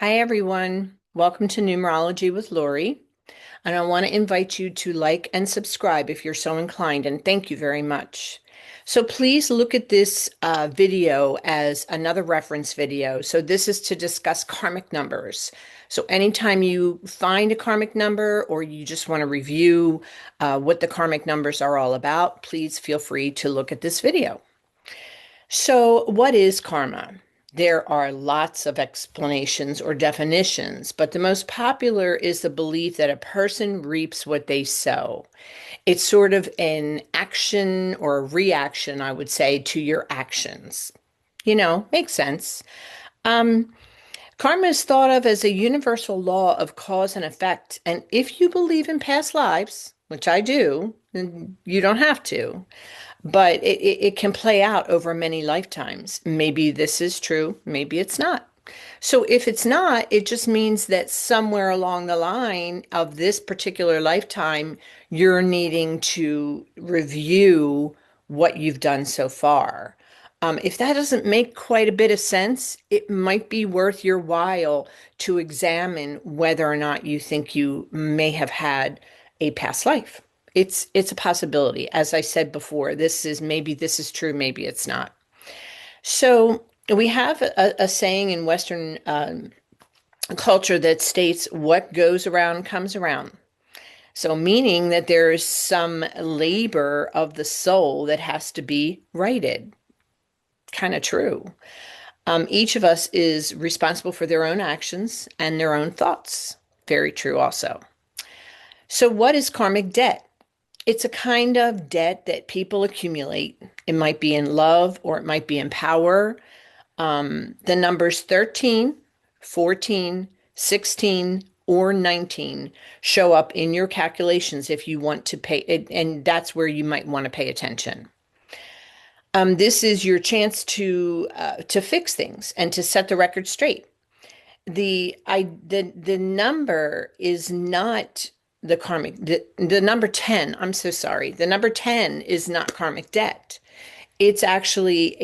Hi, everyone. Welcome to Numerology with Lori. And I want to invite you to like and subscribe if you're so inclined, and thank you very much. So please look at this video as another reference video. So this is to discuss karmic numbers. So anytime you find a karmic number or you just want to review what the karmic numbers are all about, please feel free to look at this video. So, what is karma? There are lots of explanations or definitions, but the most popular is the belief that a person reaps what they sow. It's sort of an action or a reaction, I would say, to your actions. Makes sense. Um, Karma is thought of as a universal law of cause and effect. And if you believe in past lives, which I do, then you don't have to, but it can play out over many lifetimes. Maybe this is true, maybe it's not. So if it's not, it just means that somewhere along the line of this particular lifetime, you're needing to review what you've done so far. If that doesn't make quite a bit of sense, it might be worth your while to examine whether or not you think you may have had a past life. It's a possibility. As I said before, this is true, maybe it's not. So we have a saying in Western culture that states what goes around comes around. So meaning that there is some labor of the soul that has to be righted. Kind of true. Each of us is responsible for their own actions and their own thoughts. Very true also. So what is karmic debt? It's a kind of debt that people accumulate. It might be in love or it might be in power. The numbers 13, 14, 16, or 19 show up in your calculations if you want to pay it, and that's where you might want to pay attention. This is your chance to fix things and to set the record straight. The number is not the karmic the number 10. I'm so sorry. The number 10 is not karmic debt. It's actually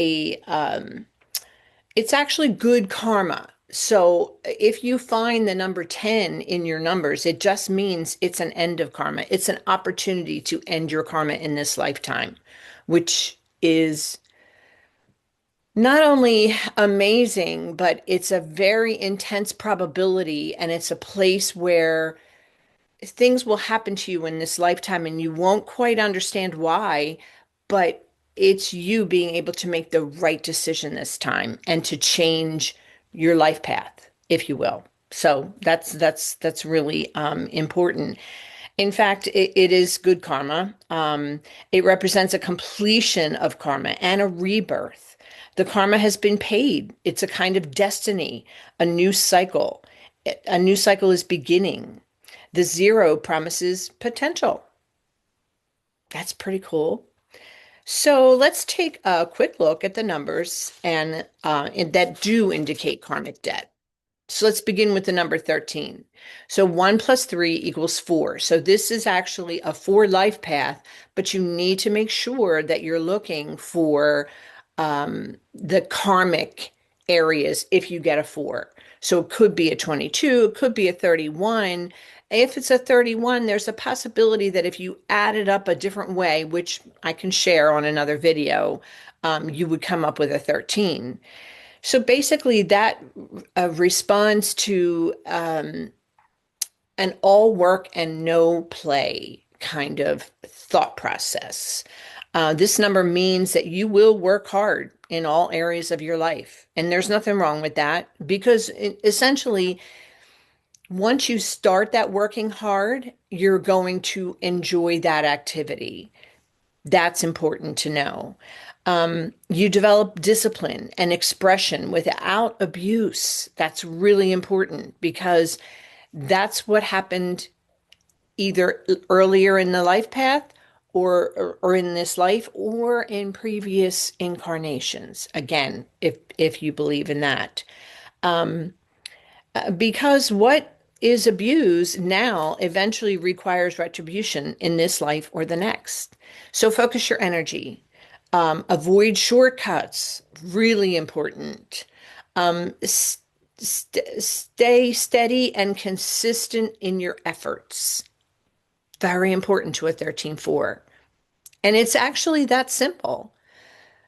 it's actually good karma. So if you find the number 10 in your numbers, it just means it's an end of karma. It's an opportunity to end your karma in this lifetime, which is not only amazing, but it's a very intense probability, and it's a place where things will happen to you in this lifetime and you won't quite understand why, but it's you being able to make the right decision this time and to change your life path, if you will. So that's really important. In fact, it is good karma. It represents a completion of karma and a rebirth. The karma has been paid. It's a kind of destiny, a new cycle. A new cycle is beginning. The zero promises potential. That's pretty cool. So let's take a quick look at the numbers and that do indicate karmic debt. So let's begin with the number 13. So 1 plus 3 equals 4. So this is actually a 4 life path, but you need to make sure that you're looking for the karmic areas if you get a 4. So it could be a 22, it could be a 31. If it's a 31, there's a possibility that if you add it up a different way, which I can share on another video, you would come up with a 13. So basically, that responds to an all work and no play kind of thought process. This number means that you will work hard in all areas of your life. And there's nothing wrong with that because essentially, once you start that working hard, you're going to enjoy that activity. That's important to know. You develop discipline and expression without abuse. That's really important because that's what happened either earlier in the life path or in this life or in previous incarnations. Again, if you believe in that. Because what is abused now eventually requires retribution in this life or the next. So focus your energy. Avoid shortcuts, really important. Stay steady and consistent in your efforts. Very important to a 13-4. And it's actually that simple.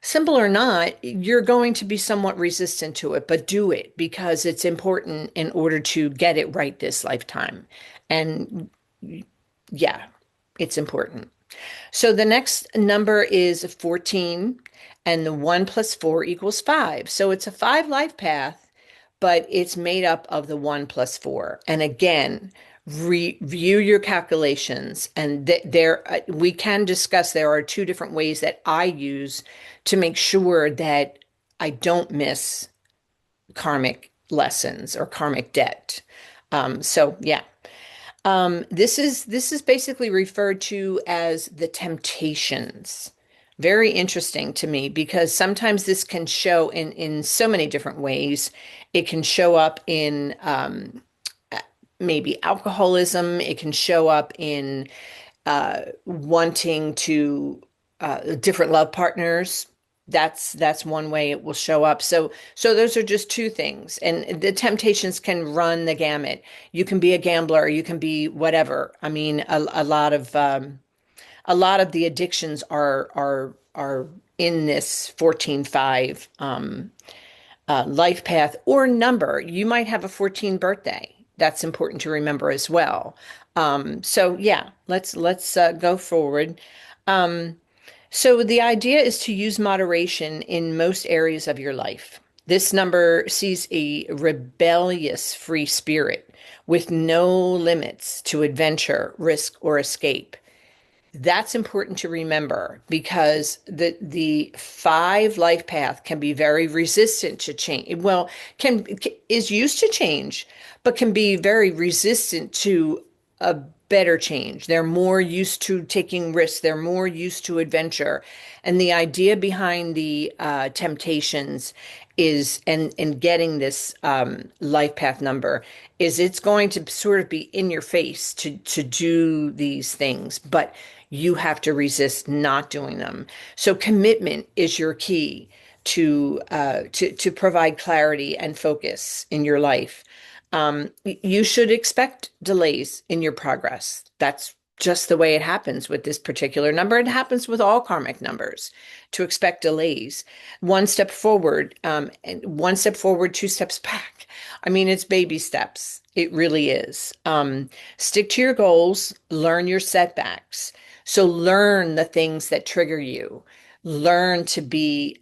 Simple or not, you're going to be somewhat resistant to it, but do it because it's important in order to get it right this lifetime. And yeah, it's important. So the next number is 14, and the 1 plus 4 equals 5. So it's a 5 life path, but it's made up of the 1 plus 4. And again, review your calculations. And we can discuss, there are two different ways that I use to make sure that I don't miss karmic lessons or karmic debt. So yeah. This is basically referred to as the temptations. Very interesting to me because sometimes this can show in so many different ways. It can show up in maybe alcoholism. It can show up in wanting to different love partners. That's one way it will show up. So those are just two things, and the temptations can run the gamut. You can be a gambler, you can be whatever. I mean, a lot of the addictions are in this 14-5 life path or number. You might have a 14 birthday. That's important to remember as well. So yeah, let's go forward. Um, so the idea is to use moderation in most areas of your life. This number sees a rebellious free spirit with no limits to adventure, risk, or escape. That's important to remember because the 5 life path can be very resistant to change. Well, can is used to change, but can be very resistant to a better change. They're more used to taking risks. They're more used to adventure. And the idea behind the temptations is, and getting this life path number is it's going to sort of be in your face to do these things, but you have to resist not doing them. So commitment is your key to provide clarity and focus in your life. You should expect delays in your progress. That's just the way it happens with this particular number. It happens with all karmic numbers to expect delays. One step forward, and one step forward, two steps back. I mean, it's baby steps. It really is. Stick to your goals, learn your setbacks. So learn the things that trigger you. Learn to be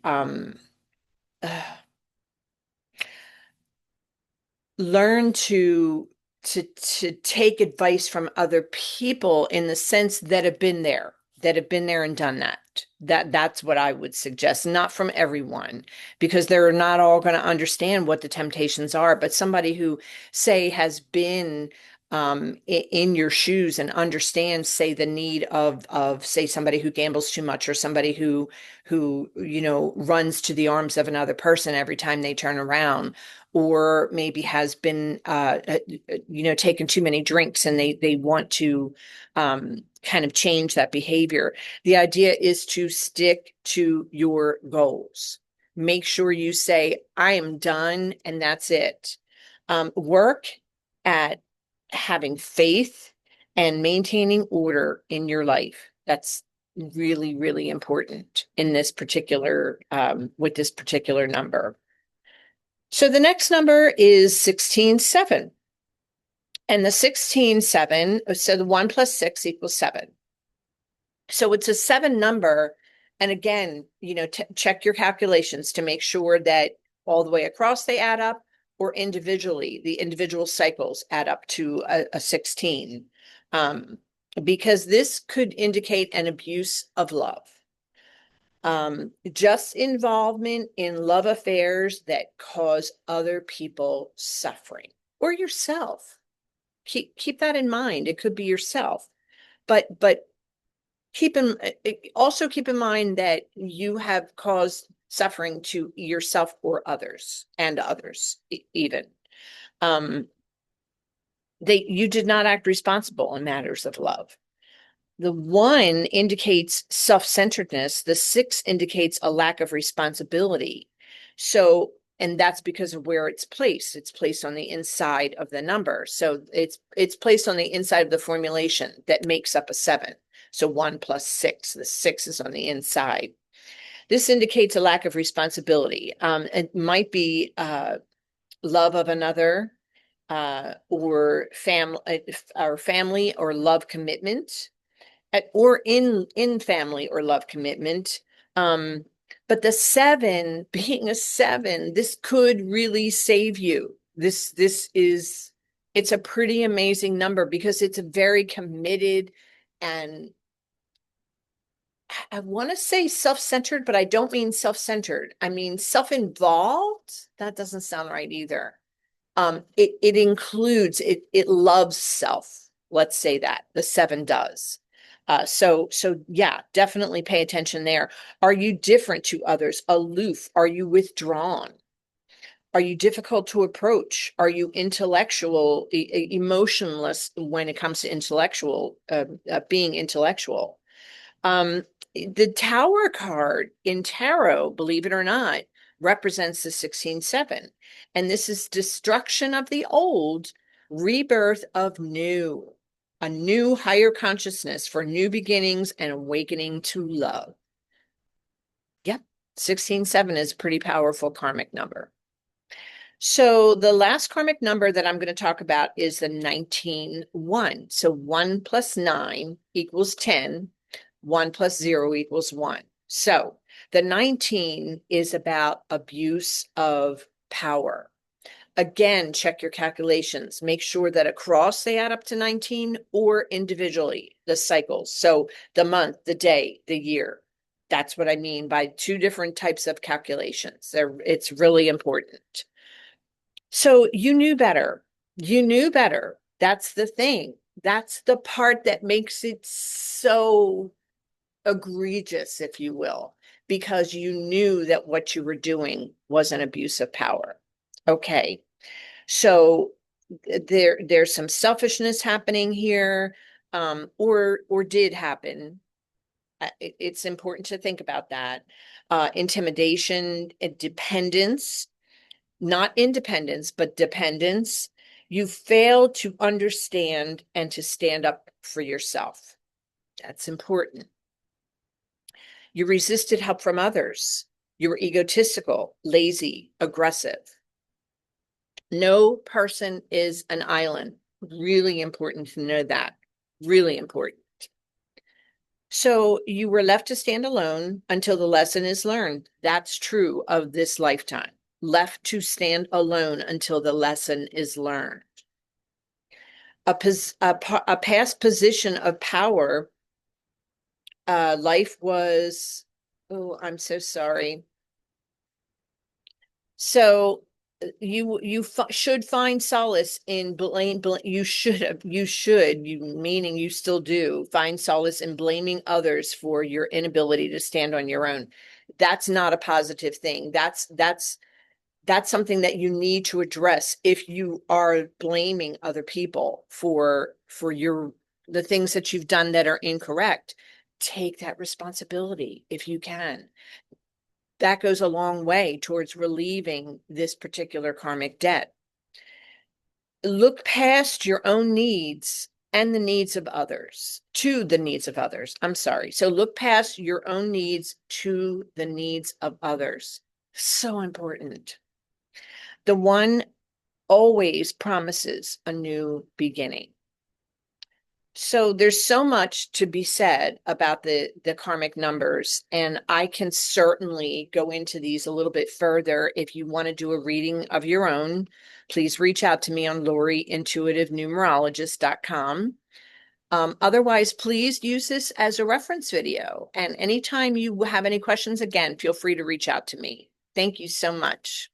learn to take advice from other people in the sense that have been there and done that. That's what I would suggest, not from everyone, because they're not all going to understand what the temptations are, but somebody who, say, has been in your shoes and understands, say, the need of say somebody who gambles too much or somebody who runs to the arms of another person every time they turn around, or maybe has been taken too many drinks and they want to kind of change that behavior. The idea is to stick to your goals. Make sure you say, I am done and that's it. Work at having faith and maintaining order in your life. That's really, really important in this particular, with this particular number. So the next number is 16-7. And the 16-7, so the 1 plus 6 equals 7. So it's a 7 number. And again, check your calculations to make sure that all the way across they add up, or individually, the individual cycles add up to a 16. Because this could indicate an abuse of love. Just involvement in love affairs that cause other people suffering, or yourself. Keep that in mind. It could be yourself, but also keep in mind that you have caused suffering to yourself or others, and others even. You did not act responsible in matters of love. The 1 indicates self-centeredness. The 6 indicates a lack of responsibility. So And that's because of where it's placed. It's placed on the inside of the number. So it's placed on the inside of the formulation that makes up a 7. So 1 plus 6, the 6 is on the inside. This indicates a lack of responsibility. It might be love of another, or family or love commitment, or in family or love commitment. But the 7, being a 7, this could really save you. It's a pretty amazing number because it's a very committed, and I want to say self-centered, but I don't mean self-centered. I mean self-involved. That doesn't sound right either. It includes, it loves self. Let's say that the 7 does. So yeah, definitely pay attention there. Are you different to others? Aloof? Are you withdrawn? Are you difficult to approach? Are you intellectual, emotionless when it comes to being intellectual? The Tower card in tarot, believe it or not, represents the 16-7. And this is destruction of the old, rebirth of new, a new higher consciousness for new beginnings and awakening to love. Yep, 16-7 is a pretty powerful karmic number. So the last karmic number that I'm going to talk about is the 19-1. So 1 plus 9 equals 10. 1 plus 0 equals 1. So the 19 is about abuse of power. Again, check your calculations. Make sure that across they add up to 19, or individually, the cycles. So the month, the day, the year. That's what I mean by 2 different types of calculations. It's really important. So you knew better. You knew better. That's the thing. That's the part that makes it so egregious, if you will, because you knew that what you were doing was an abuse of power. Okay, so there's some selfishness happening here, or did happen. It's important to think about that. Intimidation, dependence, not independence, but dependence. You fail to understand and to stand up for yourself. That's important. You resisted help from others. You were egotistical, lazy, aggressive. No person is an island. Really important to know that. Really important. So you were left to stand alone until the lesson is learned. That's true of this lifetime. Left to stand alone until the lesson is learned. A past position of power, life was, oh, I'm so sorry. So you should find solace in you meaning you still do find solace in blaming others for your inability to stand on your own. That's not a positive thing. That's something that you need to address. If you are blaming other people for the things that you've done that are incorrect, take that responsibility if you can. That goes a long way towards relieving this particular karmic debt. Look past your own needs and the needs of others, to the needs of others. I'm sorry. So look past your own needs to the needs of others. So important. The one always promises a new beginning. So there's so much to be said about the karmic numbers, and I can certainly go into these a little bit further. If you want to do a reading of your own, please reach out to me on LoriIntuitiveNumerologist.com. Otherwise, please use this as a reference video. And anytime you have any questions, again, feel free to reach out to me. Thank you so much.